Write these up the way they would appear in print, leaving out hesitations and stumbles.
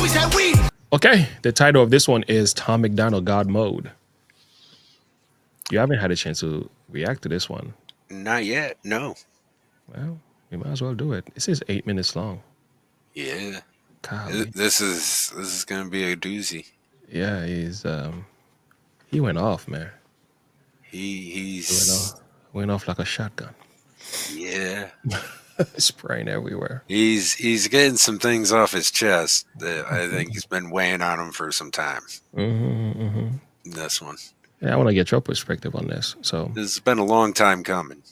always had weed. Okay, the title of this one is Tom McDonald God Mode. You haven't had a chance to react to this one. Not yet. No. Well, we might as well do it. This is 8 minutes long. Yeah. Golly. This is gonna be a doozy. Yeah, he went off, man. He's went off like a shotgun. Yeah. Spraying everywhere. He's getting some things off his chest that I think has been weighing on him for some time. This one. Yeah, I want to get your perspective on this. So this has been a long time coming.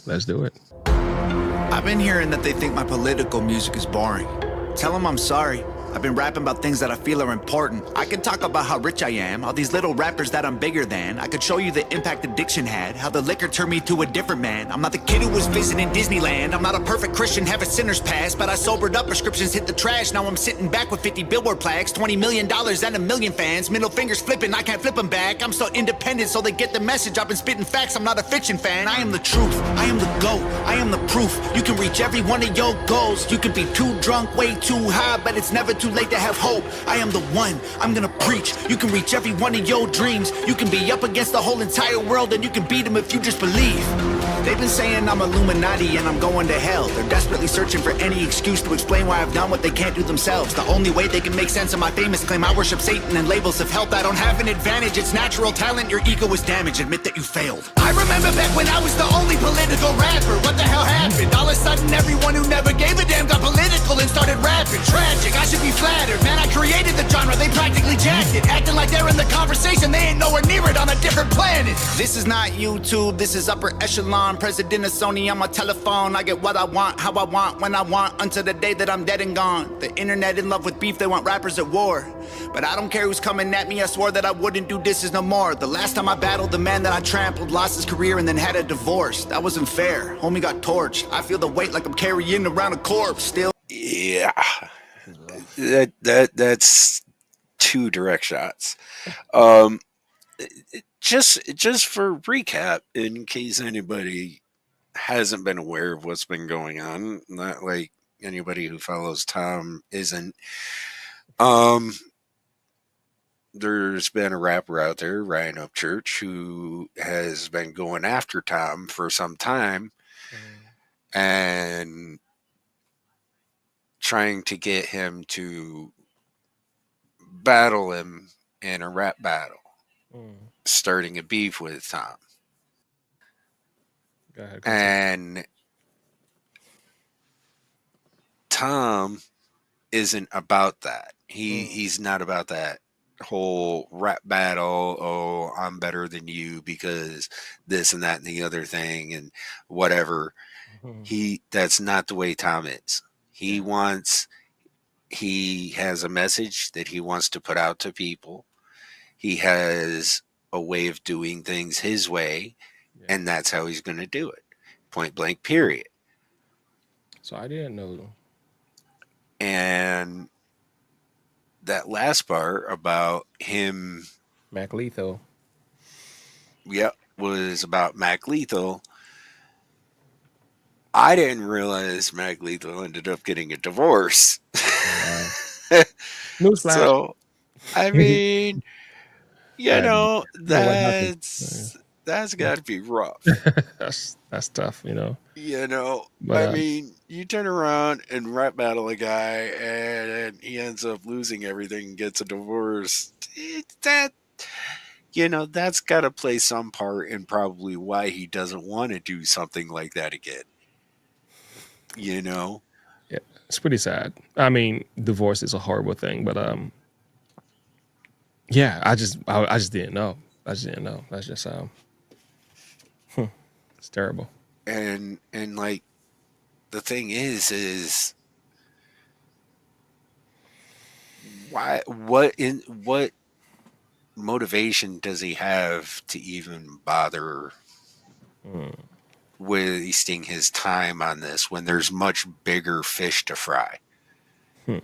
Let's do it. I've been hearing that they think my political music is boring. Tell them I'm sorry. I've been rapping about things that I feel are important. I could talk about how rich I am, all these little rappers that I'm bigger than. I could show you the impact addiction had, how the liquor turned me to a different man. I'm not the kid who was visiting Disneyland. I'm not a perfect Christian, have a sinner's past, but I sobered up, prescriptions hit the trash. Now I'm sitting back with 50 billboard plaques, $20 million and a million fans. Middle fingers flipping, I can't flip them back. I'm so independent so they get the message. I've been spitting facts, I'm not a fiction fan. I am the truth, I am the GOAT, I am the proof. You can reach every one of your goals. You can be too drunk, way too high, but it's never too late to have hope. I am the one, I'm gonna preach. You can reach every one of your dreams. You can be up against the whole entire world and you can beat them if you just believe. They've been saying I'm Illuminati and I'm going to hell. They're desperately searching for any excuse to explain why I've done what they can't do themselves. The only way they can make sense of my famous claim I worship Satan and labels of health. I don't have an advantage, it's natural talent. Your ego is damaged, admit that you failed. I remember back when I was the only political rapper. What the hell happened? All of a sudden everyone who never gave a damn got political and started rapping. Tragic, I should be flattered. Man, I created the genre, they practically jacked it. Acting like they're in the conversation, they ain't nowhere near it, on a different planet. This is not YouTube, this is upper echelon. President of Sony on my telephone. I get what I want, how I want, when I want, until the day that I'm dead and gone. The internet in love with beef, they want rappers at war. But I don't care who's coming at me, I swore that I wouldn't do disses no more. The last time I battled the man that I trampled, lost his career and then had a divorce. That wasn't fair, homie got torched. I feel the weight like I'm carrying around a corpse still. Yeah. That's two direct shots. Just for recap, in case anybody hasn't been aware of what's been going on, not like anybody who follows Tom isn't. There's been a rapper out there, Ryan Upchurch, who has been going after Tom for some time and trying to get him to battle him in a rap battle, starting a beef with Tom. Go ahead. And Tom isn't about that. He's not about that whole rap battle. Oh, I'm better than you because this and that and the other thing and whatever. That's not the way Tom is. He has a message that he wants to put out to people. He has a way of doing things his way, and that's how he's going to do it. Point blank, period. So I didn't know. And that last part about him, Mac Lethal. Yep, was about Mac Lethal. I didn't realize Mac Lethal ended up getting a divorce. Newsflash. So, I mean, that's got to be rough. that's tough, But, I mean, you turn around and rap battle a guy and he ends up losing everything and gets a divorce. That's got to play some part in probably why he doesn't want to do something like that again. Yeah, it's pretty sad. I mean, divorce is a horrible thing, but yeah, I just didn't know. That's just it's terrible. And like the thing is why? What motivation does he have to even bother wasting his time on this when there's much bigger fish to fry? When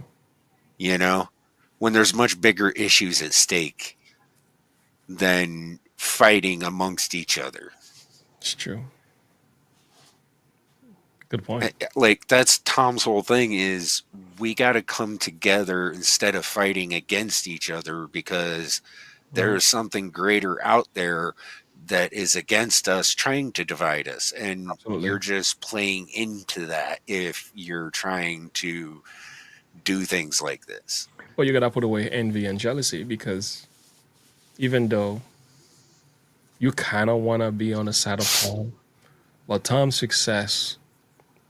there's much bigger issues at stake than fighting amongst each other. It's true. Good point. Like that's Tom's whole thing is we got to come together instead of fighting against each other because there is something greater out there that is against us trying to divide us, and Absolutely. you're just playing into that if you're trying to do things like this. Well, you gotta put away envy and jealousy because even though you kind of want to be on the side of Tom, well, Tom's success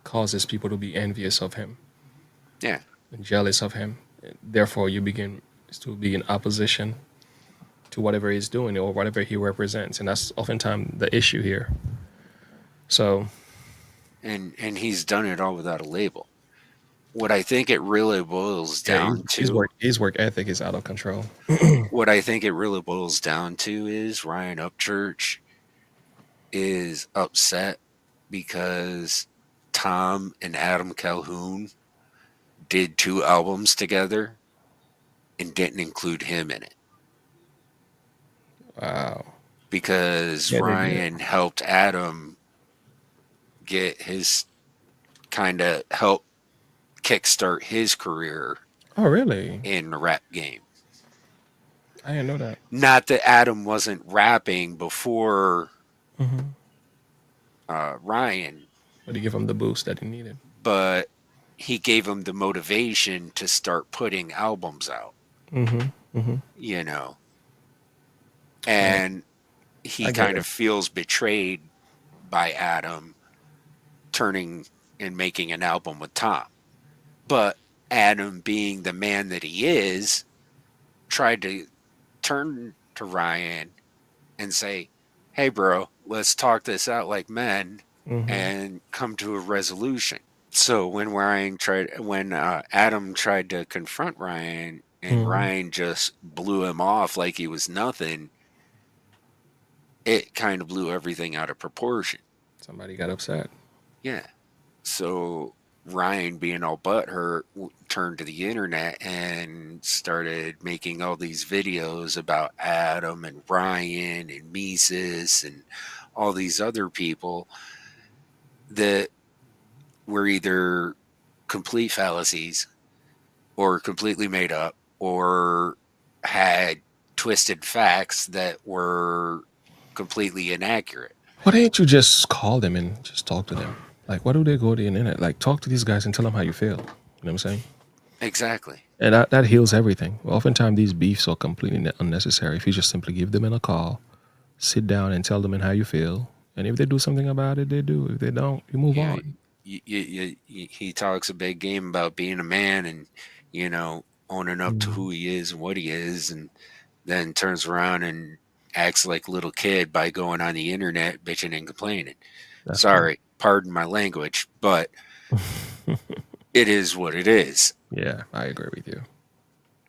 causes people to be envious of him Yeah. and jealous of him. Therefore, you begin to be in opposition to whatever he's doing or whatever he represents, and that's oftentimes the issue here. So, And he's done it all without a label. What I think it really boils down to, his work ethic is out of control. what I think it really boils down to is Ryan Upchurch is upset because Tom and Adam Calhoun did 2 albums together and didn't include him in it. Wow. Because Yeah, they did. Ryan helped Adam get his kind of help kickstart his career Oh, really? in the rap game. I didn't know that. Not that Adam wasn't rapping before Mm-hmm. Ryan, But he gave him the boost that he needed. but he gave him the motivation to start putting albums out, Mm-hmm. Mm-hmm. you know. And he I get kind it. of feels betrayed by Adam turning and making an album with Tom. But Adam, being the man that he is, tried to turn to Ryan and say, hey, bro, let's talk this out like men Mm-hmm. and come to a resolution. So when Adam tried to confront Ryan and Mhm. Ryan just blew him off like he was nothing, it kind of blew everything out of proportion. Somebody got upset. Yeah. So Ryan, being all butthurt, turned to the internet and started making all these videos about Adam and Ryan and Mises and all these other people that were either complete fallacies or completely made up or had twisted facts that were completely inaccurate. Why didn't you just call them and just talk to them? Like, why do they go to the internet? Like, talk to these guys and tell them how you feel. You know what I'm saying? Exactly. And that heals everything. Well, oftentimes, these beefs are completely unnecessary. If you just simply give them in a call, sit down and tell them how you feel. And if they do something about it, they do. If they don't, you move Yeah, on. he talks a big game about being a man and, you know, owning up to who he is and what he is, and then turns around and acts like a little kid by going on the internet bitching and complaining. That's Sorry, pardon my language, but it is what it is. Yeah, I agree with you.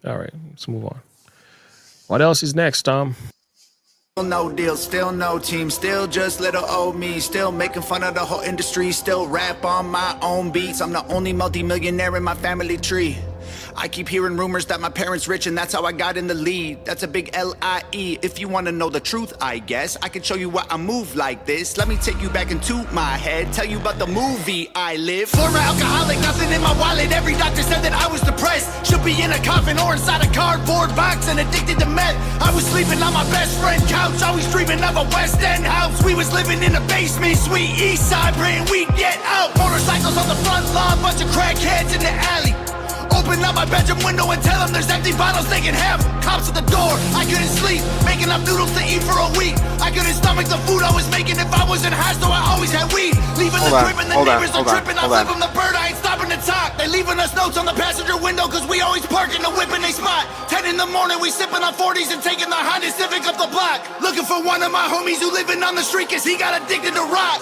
All right, let's move on. What else is next, Tom? Still no deal, still no team, still just little old me, still making fun of the whole industry, still rap on my own beats. I'm the only multi-millionaire in my family tree. I keep hearing rumors that my parents rich and that's how I got in the lead. That's a big L-I-E. If you want to know the truth, I guess I can show you why I move like this. Let me take you back into my head, tell you about the movie I live. Former alcoholic, nothing in my wallet. Every doctor said that I was depressed. Should be in a coffin or inside a cardboard box and addicted to meth. I was sleeping on my best friend couch, always dreaming of a West End house. We was living in a basement, sweet east side, praying we'd get out. Motorcycles on the front lawn, bunch of crackheads in the alley. Open up my bedroom window and tell them there's empty bottles they can have. Cops at the door, I couldn't sleep, making up noodles to eat for a week. I couldn't stomach the food I was making if I wasn't high, so I always had weed. Leaving the crib and the neighbors are tripping. I flip them the bird, I ain't stopping to talk. They leaving us notes on the passenger window cause we always park in the whip in they spot. 10 in the morning, we sipping on 40s and taking the Honda Civic up the block. Looking for one of my homies who living on the street cause he got addicted to rock.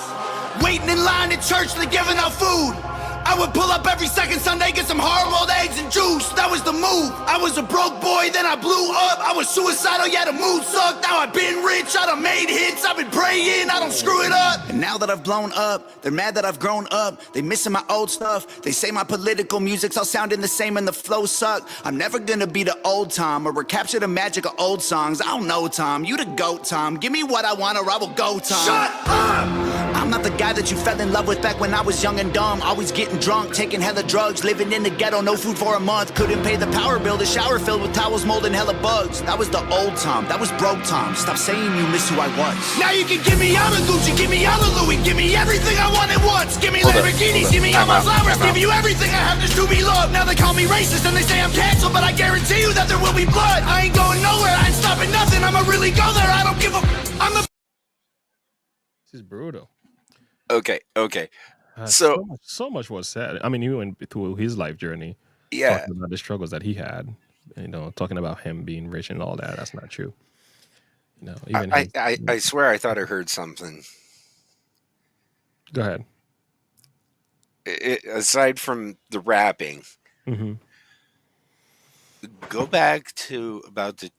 Waiting in line at church, they giving out food. I would pull up every second Sunday, get some hard-boiled eggs and juice. That was the move. I was a broke boy, then I blew up. I was suicidal, yeah, the mood sucked. Now I've been rich, I done made hits. I've been praying, I don't screw it up. And now that I've blown up, they're mad that I've grown up. They missing my old stuff. They say my political music's all sounding the same and the flow suck. I'm never gonna be the old Tom or recapture the magic of old songs. I don't know, Tom. You the GOAT, Tom. Give me what I want or I will go, Tom. Shut up! I'm not the guy that you fell in love with back when I was young and dumb. Always getting drunk, taking hella drugs, living in the ghetto, no food for a month. Couldn't pay the power bill, the shower filled with towels, mold and hella bugs. That was the old Tom, that was broke Tom. Stop saying you miss who I was. Now you can give me all the Gucci, give me all the Louis, give me everything I want at once. Give me Lamborghinis, give me all my flowers, give you everything I have just to be loved. Now they call me racist and they say I'm canceled, but I guarantee you that there will be blood. I ain't going nowhere, I ain't stopping nothing, I'ma really go there. I don't give a I'm the This is brutal. Okay. So much was said. I mean, he went through his life journey, Yeah, talking about the struggles that he had. Talking about him being rich and all that. That's not true. Even I swear I thought I heard something. Go ahead. Aside from the rapping, Hmm. go back to about the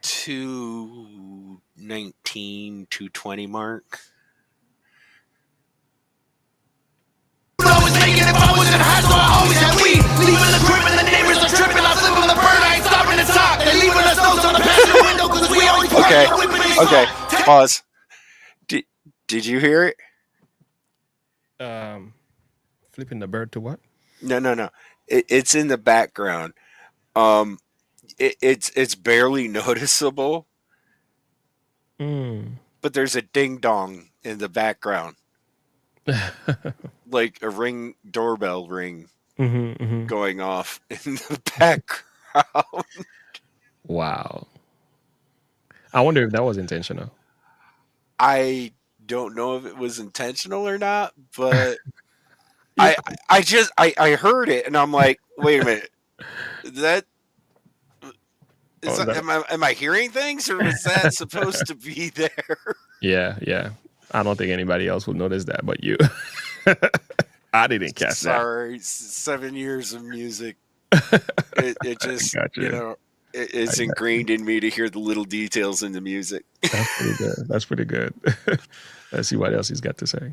219, 220 mark. I was making if I was in high school, I always had weed. Leaving the crib and the neighbors are tripping. I flip on the bird, I ain't stopping to talk. They leaving us notes on the passenger window because we always Okay, park the whip in okay, pause. Did you hear it? Flipping the bird to what? No. It's in the background. It's barely noticeable, Mm. but there's a ding dong in the background, like a ring doorbell ring going off in the background. Wow. I wonder if that was intentional. I don't know if it was intentional or not, but Yeah. I heard it and I'm like, wait a minute, that is Oh, that- am I hearing things or was that supposed to be there? yeah. I don't think anybody else would notice that, but you. I didn't catch Sorry, 7 years of music. It just Gotcha. it's I got ingrained in me to hear the little details in the music. That's pretty good. That's pretty good. Let's see what else he's got to say.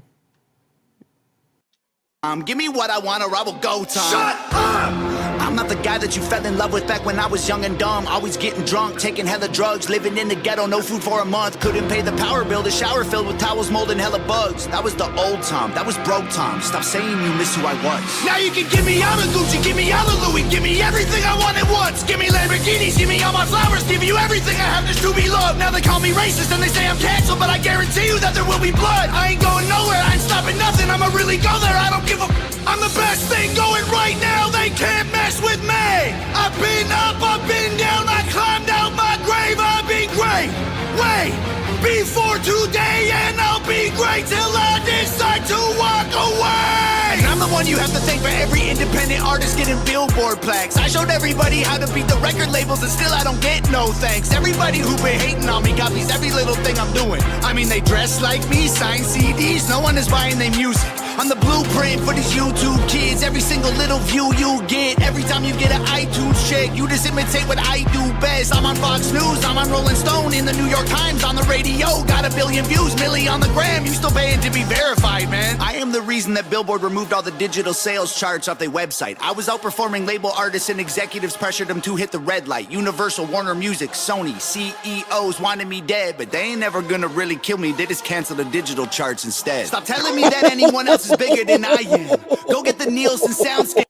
Give me what I want or I will go, Tom. Shut up! I'm not the guy that you fell in love with back when I was young and dumb. Always getting drunk, taking hella drugs, living in the ghetto, no food for a month. Couldn't pay the power bill, the shower filled with towels, mold and hella bugs. That was the old Tom, that was broke Tom. Stop saying you miss who I was. Now you can give me all the Gucci, give me all the Louis, give me everything I want at once. Give me Lamborghinis, give me all my flowers, give you everything I have just to be loved. Now they call me racist and they say I'm canceled, but I guarantee you that there will be blood. I ain't going nowhere, I ain't stopping nothing, I'ma really go there. I don't give a I'm the best thing going right now, they can't mess with me. I've been up, I've been down, I climbed out my grave, I've been great. Way before today, and I'll be great till I decide to walk away. And I'm the one you have to thank for every independent artist getting Billboard plaques. I showed everybody how to beat the record labels, and still I don't get no thanks. Everybody who been hating on me copies every little thing I'm doing. I mean, they dress like me, sign CDs, no one is buying their music. I'm the blueprint for these YouTube kids. Every single little view you get, every time you get an iTunes check, you just imitate what I do best. I'm on Fox News, I'm on Rolling Stone, in the New York Times, on the radio. Got 1 billion views, Millie on the gram. You still paying to be verified, man. I am the reason that Billboard removed all the digital sales charts off their website. I was outperforming label artists and executives pressured them to hit the red light. Universal, Warner Music, Sony, CEOs wanted me dead, but they ain't never gonna really kill me. They just cancel the digital charts instead. Stop telling me that anyone else is bigger than I am. Go get the Nielsen soundscape.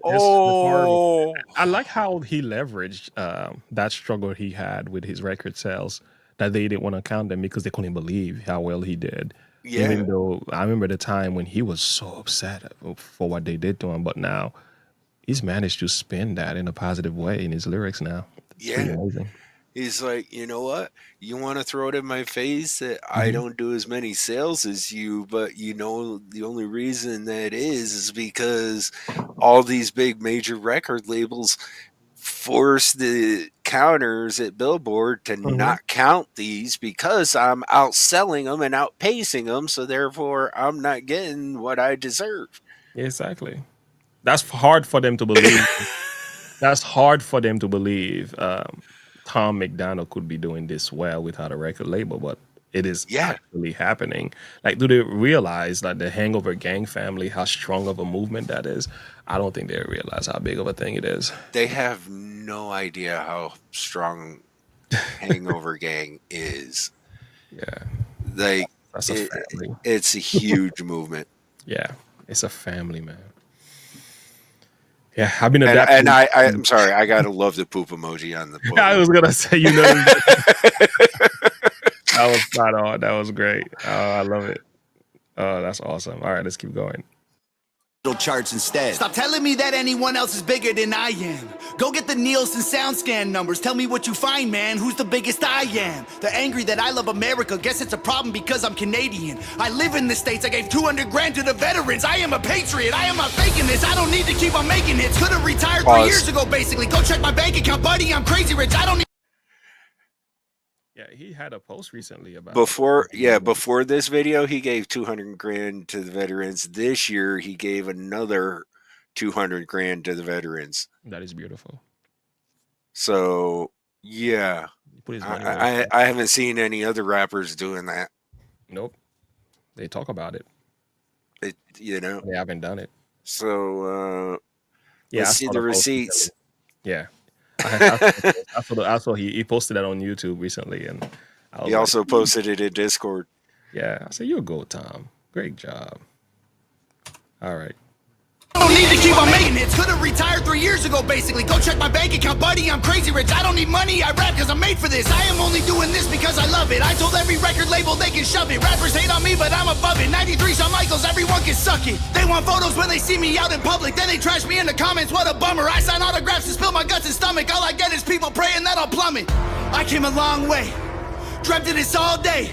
Oh, I like how he leveraged that struggle he had with his record sales, that they didn't want to count them because they couldn't believe how well he did. yeah. Even though I remember the time when he was so upset for what they did to him, but now he's managed to spin that in a positive way in his lyrics now. It's pretty Yeah. amazing. He's like, you know what? You want to throw it in my face that I don't do as many sales as you, but you know, the only reason that is because all these big major record labels force the counters at Billboard to not count these because I'm outselling them and outpacing them. So therefore, I'm not getting what I deserve. Exactly. That's hard for them to believe. That's hard for them to believe. Tom McDonald could be doing this well without a record label, but it is Yeah. actually happening. Like, do they realize that the Hangover Gang family, how strong of a movement that is? I don't think they realize how big of a thing it is. They have no idea how strong Hangover Gang is. Yeah, Like that's a family. it's a huge movement. Yeah, it's a family, man. Yeah, I've been And adapting. I'm sorry, I gotta love the poop emoji on the podium. I was gonna say, that was spot on. That was great. Oh, I love it. Oh, that's awesome. All right, let's keep going. Charts instead. Stop telling me that anyone else is bigger than I am. Go get the Nielsen SoundScan numbers. Tell me what you find, man. Who's the biggest I am? They're angry that I love America. Guess it's a problem because I'm Canadian. I live in the States. I gave 200 grand to the veterans. I am a patriot. I am not faking this. I don't need to keep on making hits. Could have retired 3 years ago, basically. Go check my bank account, buddy. I'm crazy rich. I don't need. Yeah, he had a post recently about before this video, he gave 200 grand to the veterans. This year, he gave another 200 grand to the veterans. That is beautiful. So yeah, I haven't seen any other rappers doing that. Nope, they talk about it. They haven't done it. So yeah, let's see the receipts. Yeah. I saw he posted that on YouTube recently, and he also posted it in Discord. Yeah, I said, "You go, Tom. Great job." All right. I don't need to keep on making hits. Could have retired 3 years ago, basically. Go check my bank account, buddy. I'm crazy rich. I don't need money. I rap because I'm made for this. I am only doing this because I love it. I told every record label they can shove it. Rappers hate on me, but I'm above it. 93 Shawn Michaels, everyone can suck it. They want photos when they see me out in public. Then they trash me in the comments. What a bummer. I sign autographs and spill my guts and stomach. All I get is people praying that I'll plummet. I came a long way. Dreamt of this all day.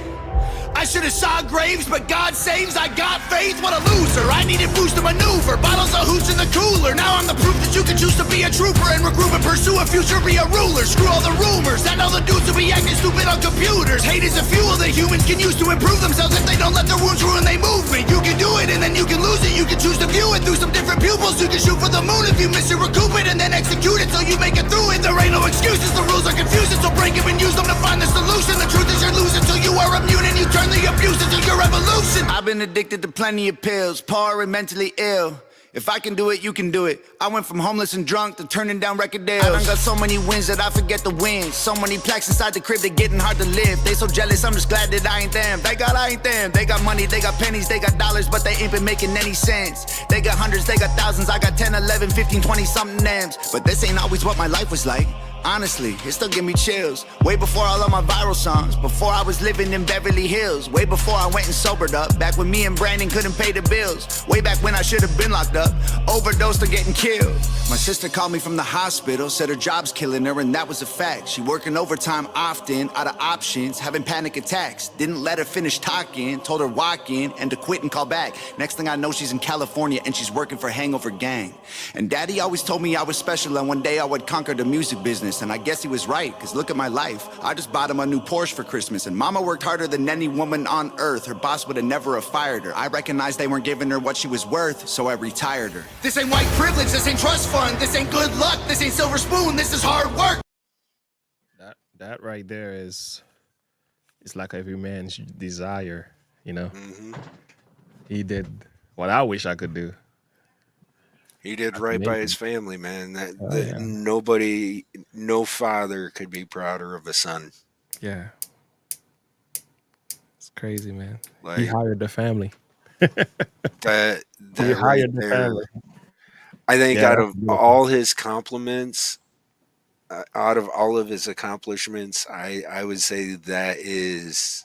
I should have saw graves, but God saves. I got faith, what a loser. I needed boost to maneuver. Bottles of hooch in the cooler. Now I'm the proof that you can choose to be a trooper and regroup and pursue a future, be a ruler. Screw all the rumors. I know the dudes will be acting stupid on computers. Hate is a fuel that humans can use to improve themselves if they don't let their wounds ruin their movement. You can do it and then you can lose it. You can choose to view it through some different pupils. You can shoot for the moon if you miss it, recoup it, and then execute it so you make it through it. There ain't no excuses, the rules are confusing, so break them and use them to find the solution. The truth is you're losing till you are immune and you turn the abuse into your revolution. I've been addicted to plenty of pills, poor and mentally ill. If I can do it, you can do it. I went from homeless and drunk to turning down record deals. I done got so many wins that I forget the wins. So many plaques inside the crib, they getting hard to live. They so jealous, I'm just glad that I ain't them. Thank God I ain't them. They got money, they got pennies, they got dollars, but they ain't been making any sense. They got hundreds, they got thousands, I got 10, 11, 15, 20 something names. But this ain't always what my life was like. Honestly, it still give me chills. Way before all of my viral songs, before I was living in Beverly Hills, way before I went and sobered up, back when me and Brandon couldn't pay the bills, way back when I should have been locked up, overdosed or getting killed. My sister called me from the hospital, said her job's killing her, and that was a fact. She working overtime often, out of options, having panic attacks. Didn't let her finish talking, told her walk in and to quit and call back. Next thing I know, she's in California and she's working for Hangover Gang. And Daddy always told me I was special and one day I would conquer the music business. And I guess he was right, cause look at my life. I just bought him a new Porsche for Christmas, and Mama worked harder than any woman on earth. Her boss would have never have fired her. I recognized they weren't giving her what she was worth, so I retired her. This ain't white privilege, this ain't trust fund, this ain't good luck, this ain't silver spoon, this is hard work. That right there is, it's like every man's desire, you know. Mm-hmm. He did what I wish I could do. He did right by his family, man. Nobody, no father could be prouder of a son. Yeah. It's crazy, man. Like, he hired the family. He hired the family. I think out of all his compliments, out of all of his accomplishments, I would say that is,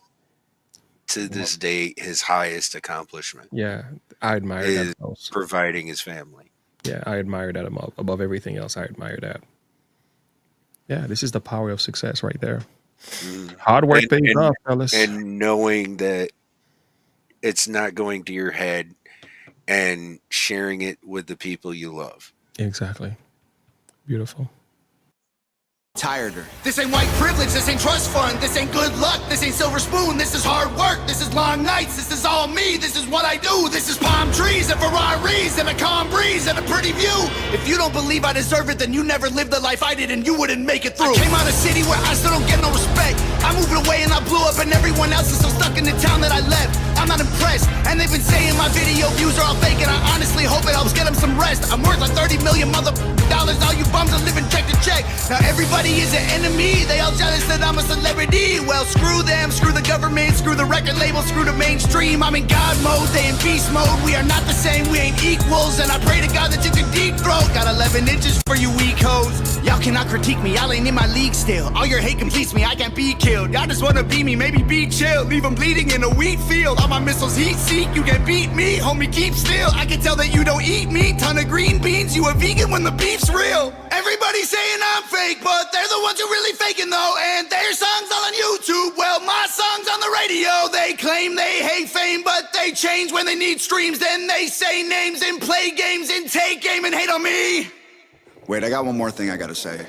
to this date, his highest accomplishment. Yeah, I admire that most. Providing his family. Yeah, I admire that above everything else. I admire that. Yeah, this is the power of success right there. Hard work pays off, fellas. And knowing that it's not going to your head and sharing it with the people you love. Exactly. Beautiful. Tired her. This ain't white privilege, this ain't trust fund, this ain't good luck, this ain't silver spoon, this is hard work, this is long nights, this is all me, this is what I do, this is palm trees and Ferraris and a calm breeze and a pretty view. If you don't believe I deserve it, then you never lived the life I did and you wouldn't make it through. I came out of a city where I still don't get no respect. I moved away and I blew up and everyone else is so stuck in the town that I left. I'm not impressed, and they've been saying my video views are all fake, and I honestly hope it helps get them some rest. I'm worth like 30 million dollars, all you bums are living check to check. back. Now everybody is an enemy, they all jealous that I'm a celebrity. Well, screw them, screw the government, screw the record label, screw the mainstream. I'm in God mode, they in beast mode. We are not the same, we ain't equals. And I pray to God that you can deep throat. Got 11 inches for you weak hoes. Y'all cannot critique me, y'all ain't in my league still. All your hate completes me, I can't be killed. Y'all just wanna be me, maybe be chill. Leave them bleeding in a wheat field. All my missiles heat seek, you can't beat me. Homie, keep still, I can tell that you don't eat meat. Ton of green beans, you a vegan when the beef's real. Everybody's saying I'm fake, but they're the ones who really faking though. And their songs all on YouTube, well my song's on the radio. They claim they hate fame, but they change when they need streams. Then they say names and play games and take aim and hate on me. Wait, I got one more thing I gotta say.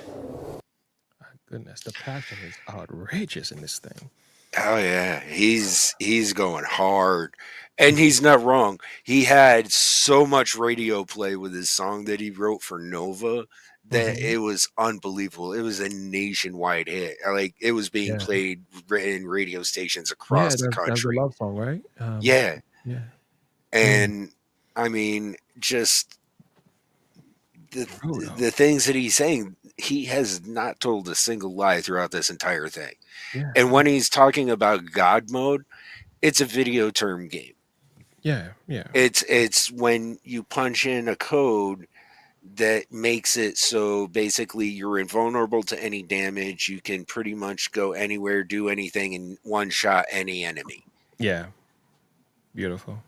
My goodness, the passion is outrageous in this thing. Oh yeah, he's going hard, and he's not wrong. He had so much radio play with his song that he wrote for Nova that it was unbelievable. It was a nationwide hit. Like it was being played in radio stations across the That's the country. love song, right? Yeah, Yeah. and I mean, just the things that he's saying, he has not told a single lie throughout this entire thing. Yeah. And when he's talking about God mode, it's a video term game. Yeah. Yeah. It's when you punch in a code that makes it so basically you're invulnerable to any damage. You can pretty much go anywhere, do anything, and one shot any enemy. Yeah. Beautiful.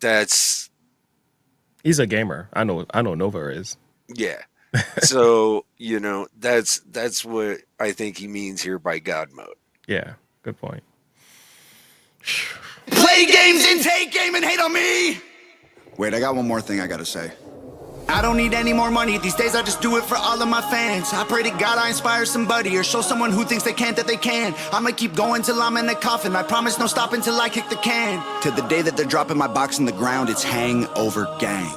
He's a gamer. I know Nova is. Yeah. So, that's what I think he means here by God mode. Yeah. Good point. Play games and take aim and hate on me. Wait, I got one more thing I gotta say. I don't need any more money. These days I just do it for all of my fans. I pray to God I inspire somebody or show someone who thinks they can't that they can. I'ma keep going till I'm in the coffin. I promise no stopping till I kick the can. To the day that they're dropping my box in the ground, it's Hangover Gang.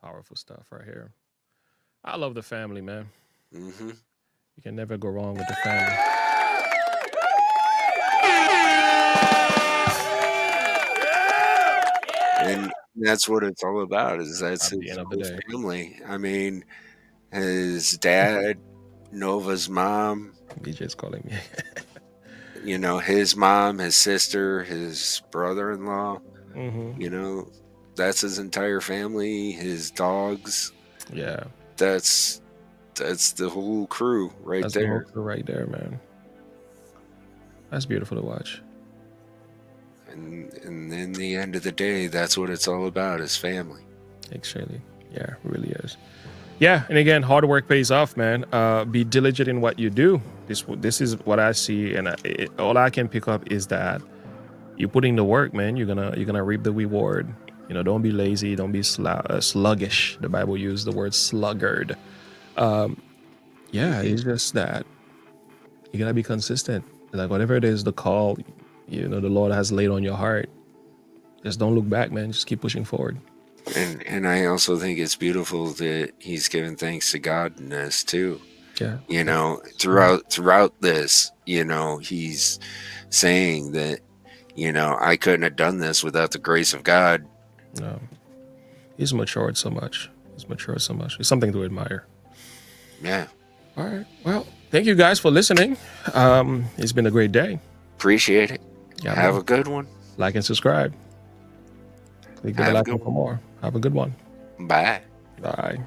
Powerful stuff right here. I love the family, man. Mm-hmm. You can never go wrong with the family. And that's what it's all about, is that's At the his end of the whole day. family. I mean, his dad, Nova's mom, DJ's calling me. his mom, his sister, his brother-in-law, Mm-hmm. That's his entire family, his dogs. Yeah. That's the whole crew right That's there. the whole crew right there, man. That's beautiful to watch. And in the end of the day, that's what it's all about, is family. Actually, yeah, it really is. Yeah, and again, hard work pays off, man. Be diligent in what you do. This is what I see, and all I can pick up is that you put in the work, man. You're gonna reap the reward. Don't be lazy. Don't be sluggish. The Bible used the word sluggard. Yeah, it's just that you gotta be consistent. Like whatever it is, the call, the Lord has laid on your heart. Just don't look back, man. Just keep pushing forward. And I also think it's beautiful that he's given thanks to God in this too. Yeah. Throughout this, he's saying that, I couldn't have done this without the grace of God. No. He's matured so much. It's something to admire. Yeah. All right. Well, thank you guys for listening. It's been a great day. Appreciate it. Yeah, Have man. a good one. Like and subscribe. Click the bell icon for more. Have a good one. Bye. Bye.